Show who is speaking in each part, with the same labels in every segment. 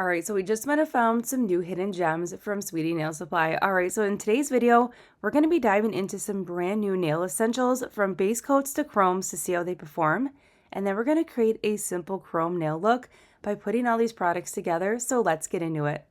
Speaker 1: Alright, so we just might have found some new hidden gems from Sweetie Nail Supply. Alright, so in today's video, we're going to be diving into some brand new nail essentials from base coats to chromes to see how they perform. And then we're going to create a simple chrome nail look by putting all these products together, so let's get into it.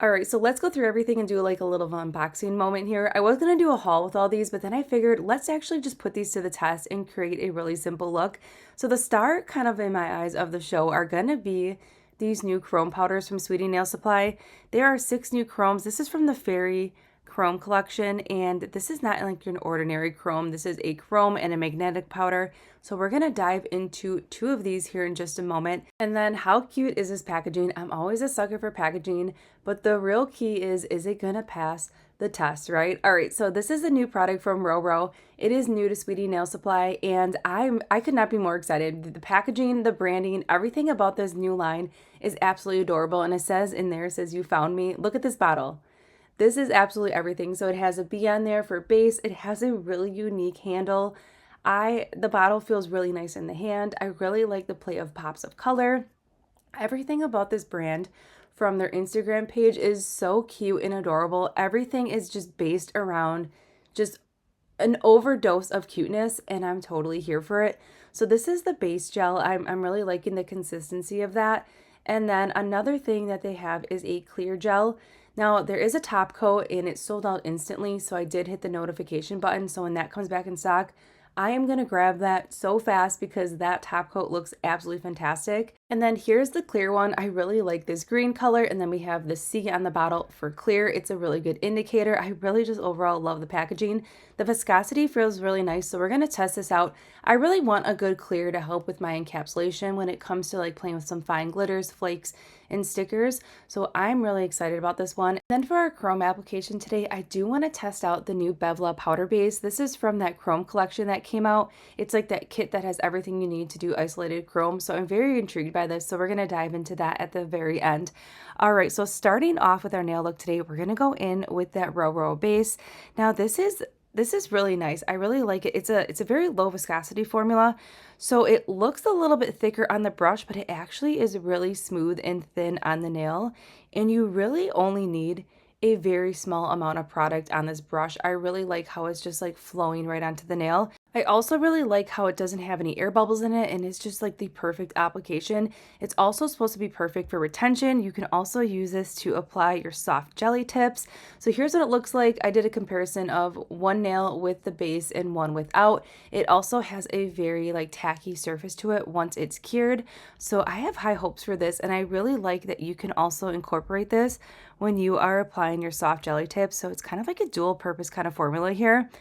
Speaker 1: Alright, so let's go through everything and do like a little unboxing moment here. I was going to do a haul with all these, but then I figured let's actually just put these to the test and create a really simple look. So the star kind of in my eyes of the show are going to be these new chrome powders from Sweetie Nail Supply. There are 6 new chromes. This is from the Fairy Chrome collection, and this is not like an ordinary chrome. This is a chrome and a magnetic powder. So we're going to dive into 2 of these here in just a moment. And then how cute is this packaging? I'm always a sucker for packaging, but the real key is it going to pass the test, right? All right, so this is a new product from RORO. It is new to Sweetie Nail Supply, and I could not be more excited. The packaging, the branding, everything about this new line is absolutely adorable. And it says in there, it says, "You found me." Look at this bottle. This is absolutely everything. So it has a B on there for base. It has a really unique handle. The bottle feels really nice in the hand. I really like the play of pops of color. Everything about this brand from their Instagram page is so cute and adorable. Everything is just based around just an overdose of cuteness, and I'm totally here for it. So this is the base gel. I'm really liking the consistency of that. And then another thing that they have is a clear gel. Now there is a top coat and it sold out instantly, so I did hit the notification button. So when that comes back in stock, I am going to grab that so fast because that top coat looks absolutely fantastic. And then here's the clear one. I really like this green color, and then we have the C on the bottle for clear. It's a really good indicator. I really just overall love the packaging. The viscosity feels really nice, so we're going to test this out. I really want a good clear to help with my encapsulation when it comes to like playing with some fine glitters, flakes, and stickers. So I'm really excited about this one. Then for our chrome application today, I do want to test out the new Bevlah powder base. This is from that chrome collection that came out. It's like that kit that has everything you need to do isolated chrome. So I'm very intrigued by this. So we're going to dive into that at the very end. All right, so starting off with our nail look today, we're going to go in with that RORO base. Now this is really nice. I really like it. It's a very low viscosity formula. So it looks a little bit thicker on the brush, but it actually is really smooth and thin on the nail. And you really only need a very small amount of product on this brush. I really like how it's just like flowing right onto the nail. I also really like how it doesn't have any air bubbles in it, and it's just like the perfect application. It's also supposed to be perfect for retention. You can also use this to apply your soft jelly tips. So here's what it looks like. I did a comparison of one nail with the base and one without. It also has a very like tacky surface to it once it's cured. So I have high hopes for this, and I really like that you can also incorporate this when you are applying your soft jelly tips. So it's kind of like a dual purpose kind of formula here.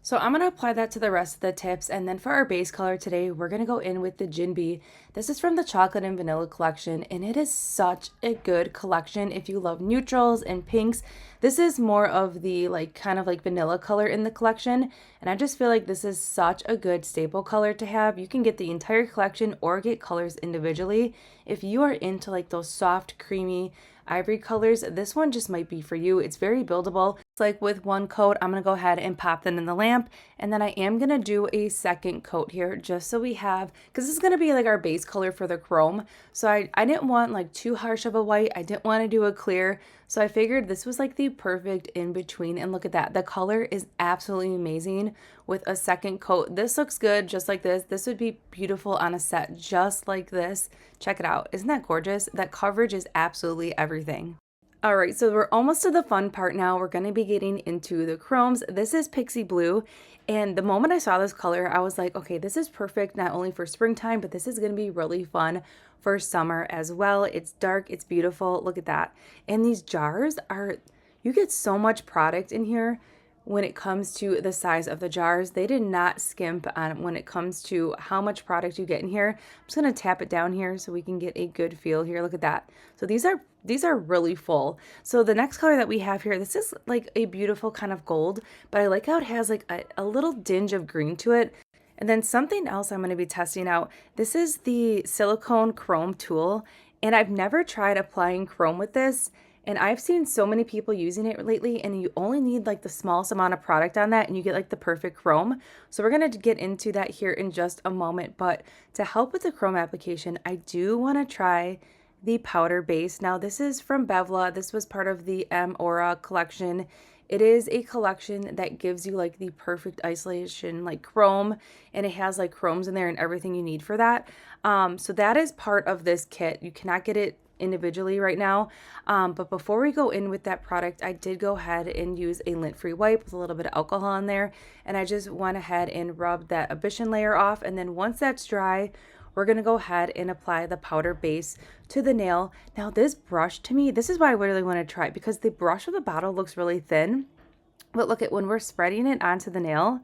Speaker 1: So I'm going to apply that to the rest of the tips, and then for our base color today, we're going to go in with the JIN.B. This is from the Chocolate and Vanilla collection, and it is such a good collection if you love neutrals and pinks. This is more of the like kind of like vanilla color in the collection, and I just feel like this is such a good staple color to have. You can get the entire collection or get colors individually. If you are into like those soft, creamy, ivory colors, this one just might be for you. It's very buildable. It's like with one coat, I'm going to go ahead and pop them in the lamp, and then I am going to do a second coat here just so we have, because this is going to be like our base color for the chrome. So I didn't want like too harsh of a white. I didn't want to do a clear. So I figured this was like the perfect in between, and look at that. The color is absolutely amazing with a second coat. This looks good just like this. This would be beautiful on a set just like this. Check it out. Isn't that gorgeous? That coverage is absolutely everything. All right, so we're almost to the fun part now. We're going to be getting into the chromes. This is Pixie Blue, and the moment I saw this color, I was like, okay, this is perfect not only for springtime, but this is going to be really fun for summer as well. It's dark, it's beautiful. Look at that. And these jars are, you get so much product in here. When it comes to the size of the jars, they did not skimp on when it comes to how much product you get in here. I'm just going to tap it down here so we can get a good feel here. Look at that. So these are really full. So the next color that we have here, this is like a beautiful kind of gold, but I like how it has like a little tinge of green to it. And then something else I'm going to be testing out. This is the silicone chrome tool, and I've never tried applying chrome with this. And I've seen so many people using it lately, and you only need like the smallest amount of product on that and you get like the perfect chrome. So we're going to get into that here in just a moment. But to help with the chrome application, I do want to try the powder base. Now this is from Bevlah. This was part of the M.Aura collection. It is a collection that gives you like the perfect isolation, like chrome, and it has like chromes in there and everything you need for that. So that is part of this kit. You cannot get it individually right now, but before we go in with that product, I did go ahead and use a lint-free wipe with a little bit of alcohol in there, and I just went ahead and rubbed that absorption layer off, and then once that's dry, we're going to go ahead and apply the powder base to the nail. Now this brush, to me, this is why I really want to try it, because the brush of the bottle looks really thin, but look at when we're spreading it onto the nail,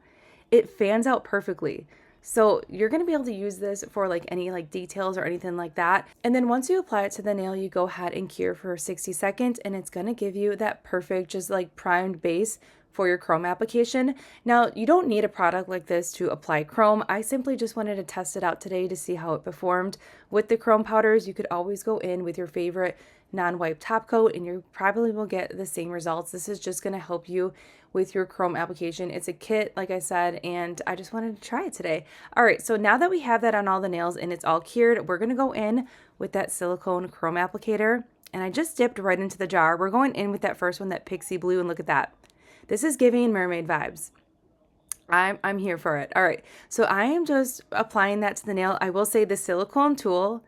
Speaker 1: it fans out perfectly. So you're going to be able to use this for like any like details or anything like that. And then once you apply it to the nail, you go ahead and cure for 60 seconds, and it's going to give you that perfect, just like primed base for your chrome application. Now, you don't need a product like this to apply chrome. I simply just wanted to test it out today to see how it performed. With the chrome powders, you could always go in with your favorite non-wipe top coat and you probably will get the same results. This is just going to help you with your chrome application. It's a kit, like I said, and I just wanted to try it today. All right, so now that we have that on all the nails and it's all cured, we're going to go in with that silicone chrome applicator, and I just dipped right into the jar. We're going in with that first one, that Pixie blue, and look at that. This is giving mermaid vibes. I'm here for it. All right, so I am just applying that to the nail. I will say the silicone tool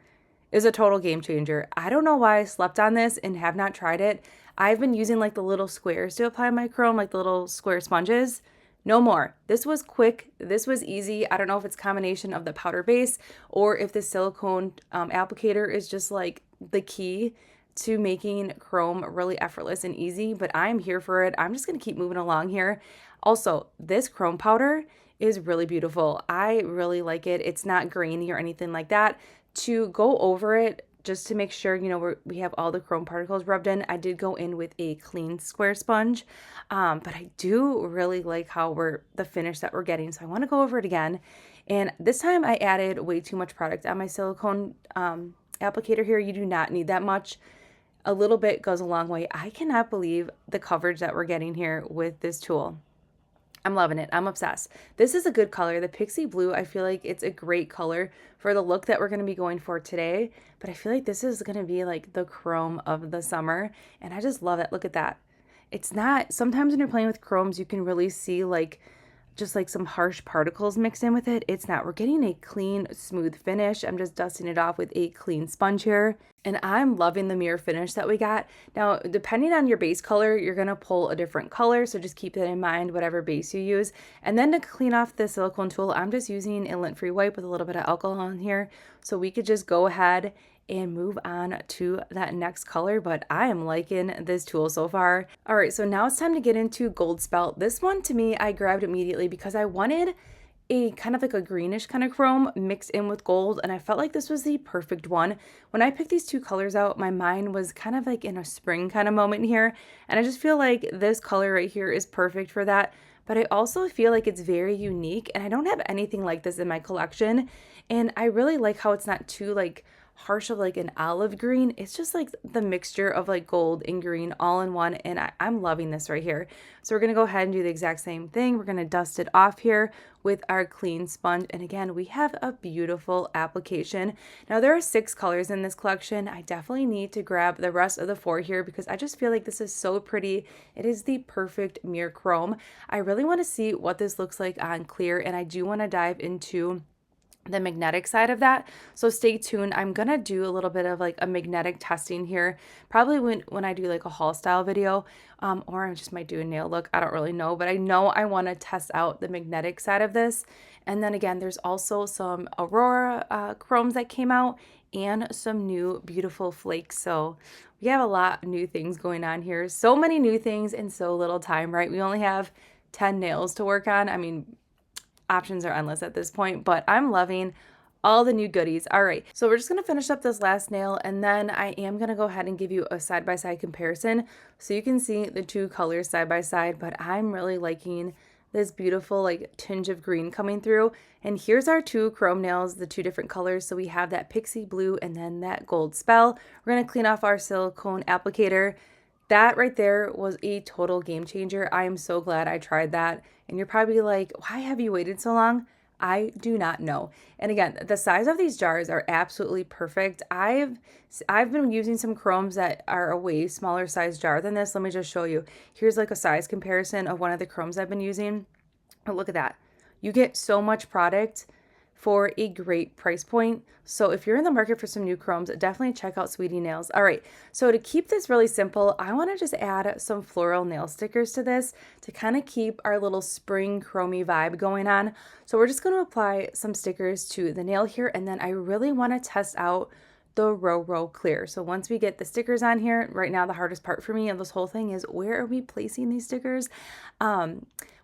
Speaker 1: is a total game changer. I don't know why I slept on this and have not tried it. I've been using like the little squares to apply my chrome, like the little square sponges. No more. This was quick. This was easy. I don't know if it's a combination of the powder base or if the silicone applicator is just like the key to making chrome really effortless and easy, but I'm here for it. I'm just going to keep moving along here. Also, this chrome powder is really beautiful. I really like it. It's not grainy or anything like that. To go over it, just to make sure, you know, we have all the chrome particles rubbed in, I did go in with a clean square sponge, but I do really like how the finish that we're getting, so I want to go over it again. And this time I added way too much product on my silicone applicator here. You do not need that much. A little bit goes a long way. I cannot believe the coverage that we're getting here with this tool. I'm loving it. I'm obsessed. This is a good color. The Pixie Blue, I feel like it's a great color for the look that we're going to be going for today. But I feel like this is going to be like the chrome of the summer. And I just love it. Look at that. It's not, sometimes when you're playing with chromes, you can really see like just like some harsh particles mixed in with it. It's not. We're getting a clean, smooth finish. I'm just dusting it off with a clean sponge here. And I'm loving the mirror finish that we got. Now, depending on your base color, you're going to pull a different color. So just keep that in mind, whatever base you use. And then to clean off the silicone tool, I'm just using a lint-free wipe with a little bit of alcohol in here. So we could just go ahead and move on to that next color, but I am liking this tool so far. All right, so now it's time to get into Gold Spelt. This one to me, I grabbed immediately because I wanted a kind of like a greenish kind of chrome mixed in with gold, and I felt like this was the perfect one. When I picked these two colors out, my mind was kind of like in a spring kind of moment here, and I just feel like this color right here is perfect for that. But I also feel like it's very unique, and I don't have anything like this in my collection, and I really like how it's not too like harsh of like an olive green. It's just like the mixture of like gold and green all in one, and I'm loving this right here. So we're going to go ahead and do the exact same thing. We're going to dust it off here with our clean sponge, and again, we have a beautiful application. Now there are 6 colors in this collection. I definitely need to grab the rest of the 4 here because I just feel like this is so pretty. It is the perfect mirror chrome. I really want to see what this looks like on clear, and I do want to dive into the magnetic side of that, so stay tuned. I'm gonna do a little bit of like a magnetic testing here, probably when I do like a haul style video, or I just might do a nail look. I don't really know, but I know I want to test out the magnetic side of this. And then again, there's also some Aurora chromes that came out and some new beautiful flakes. So we have a lot of new things going on here. So many new things in so little time, right? We only have 10 nails to work on. I mean, options are endless at this point, but I'm loving all the new goodies. All right, so we're just gonna finish up this last nail, and then I am gonna go ahead and give you a side-by-side comparison so you can see the 2 colors side by side. But I'm really liking this beautiful like tinge of green coming through. And here's our 2 chrome nails, the 2 different colors. So we have that Pixie Blue and then that Gold Spell. We're gonna clean off our silicone applicator. That right there was a total game changer. I am so glad I tried that. And you're probably like, why have you waited so long? I do not know. And again, the size of these jars are absolutely perfect. I've been using some chromes that are a way smaller size jar than this. Let me just show you. Here's like a size comparison of one of the chromes I've been using. Oh, look at that. You get so much product for a great price point. So if you're in the market for some new chromes, definitely check out Sweetie Nails. All right, so to keep this really simple, I want to just add some floral nail stickers to this to kind of keep our little spring chromey vibe going on. So we're just going to apply some stickers to the nail here, and then I really want to test out the RORO clear. So once we get the stickers on here, right now the hardest part for me of this whole thing is where are we placing these stickers?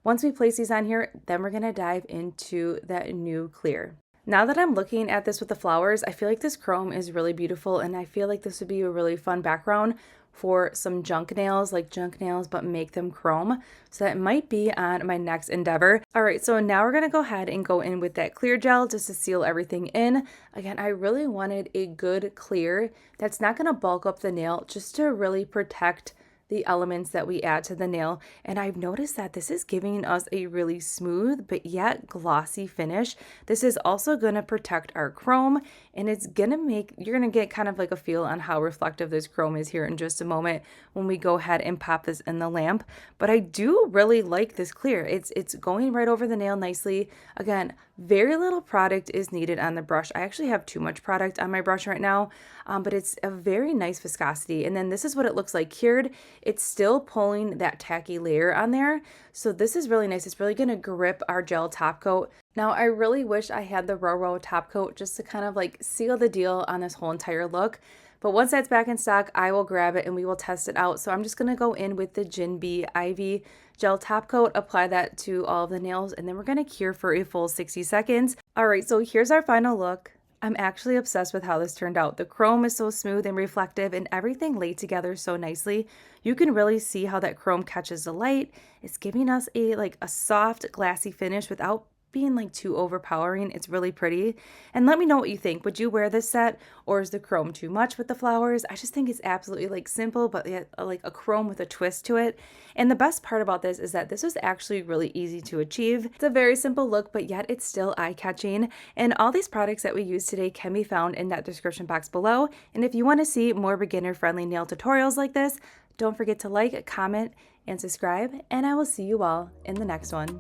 Speaker 1: Once we place these on here, then we're gonna dive into that new clear. Now that I'm looking at this with the flowers, I feel like this chrome is really beautiful, and I feel like this would be a really fun background for some junk nails, like junk nails, but make them chrome. So that might be on my next endeavor. All right, so now we're gonna go ahead and go in with that clear gel just to seal everything in. Again, I really wanted a good clear that's not gonna bulk up the nail, just to really protect the elements that we add to the nail. And I've noticed that this is giving us a really smooth but yet glossy finish. This is also going to protect our chrome, and it's going to make, you're going to get kind of like a feel on how reflective this chrome is here in just a moment when we go ahead and pop this in the lamp. But I do really like this clear. It's going right over the nail nicely. Again, very little product is needed on the brush. I actually have too much product on my brush right now, but it's a very nice viscosity. And then this is what it looks like cured. It's still pulling that tacky layer on there. So this is really nice. It's really going to grip our gel top coat. Now, I really wish I had the RORO top coat just to kind of like seal the deal on this whole entire look. But once that's back in stock, I will grab it and we will test it out. So I'm just going to go in with the JIN.B Ivy gel top coat, apply that to all of the nails, and then we're going to cure for a full 60 seconds. All right, so here's our final look. I'm actually obsessed with how this turned out. The chrome is so smooth and reflective, and everything laid together so nicely. You can really see how that chrome catches the light. It's giving us a soft, glassy finish without being like too overpowering. It's really pretty. And let me know what you think. Would you wear this set, or is the chrome too much with the flowers? I just think it's absolutely like simple, but yet like a chrome with a twist to it. And the best part about this is that this was actually really easy to achieve. It's a very simple look, but yet it's still eye-catching. And all these products that we use today can be found in that description box below. And if you want to see more beginner-friendly nail tutorials like this, don't forget to like, comment, and subscribe, and I will see you all in the next one.